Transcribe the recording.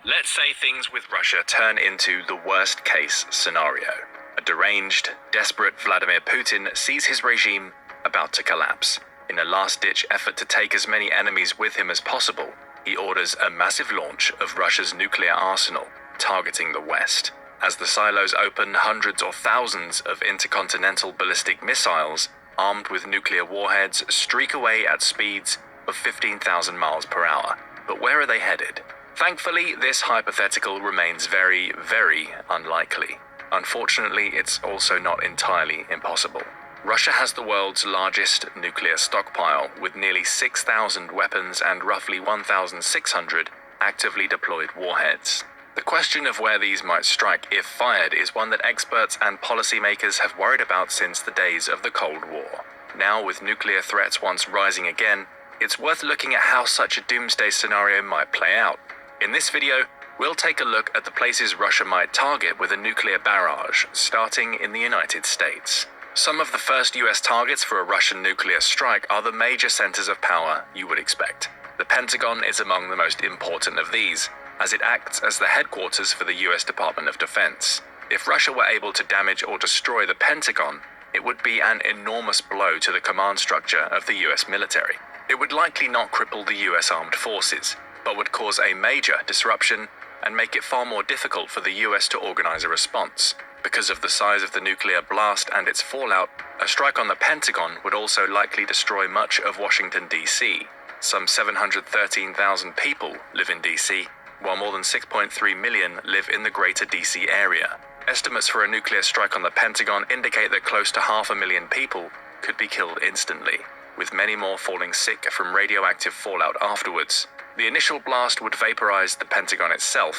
Let's say things with Russia turn into the worst-case scenario. A deranged, desperate Vladimir Putin sees his regime about to collapse. In a last-ditch effort to take as many enemies with him as possible, he orders a massive launch of Russia's nuclear arsenal, targeting the West. As the silos open, hundreds or thousands of intercontinental ballistic missiles, armed with nuclear warheads, streak away at speeds of 15,000 miles per hour. But where are they headed? Thankfully, this hypothetical remains very, very unlikely. Unfortunately, it's also not entirely impossible. Russia has the world's largest nuclear stockpile, with nearly 6,000 weapons and roughly 1,600 actively deployed warheads. The question of where these might strike if fired is one that experts and policymakers have worried about since the days of the Cold War. Now, with nuclear threats once rising again, it's worth looking at how such a doomsday scenario might play out. In this video, we'll take a look at the places Russia might target with a nuclear barrage, starting in the United States. Some of the first US targets for a Russian nuclear strike are the major centers of power you would expect. The Pentagon is among the most important of these, as it acts as the headquarters for the US Department of Defense. If Russia were able to damage or destroy the Pentagon, it would be an enormous blow to the command structure of the US military. It would likely not cripple the US armed forces, but would cause a major disruption and make it far more difficult for the US to organize a response. Because of the size of the nuclear blast and its fallout, a strike on the Pentagon would also likely destroy much of Washington, D.C. Some 713,000 people live in D.C., while more than 6.3 million live in the greater D.C. area. Estimates for a nuclear strike on the Pentagon indicate that close to 500,000 people could be killed instantly, with many more falling sick from radioactive fallout afterwards. The initial blast would vaporize the Pentagon itself,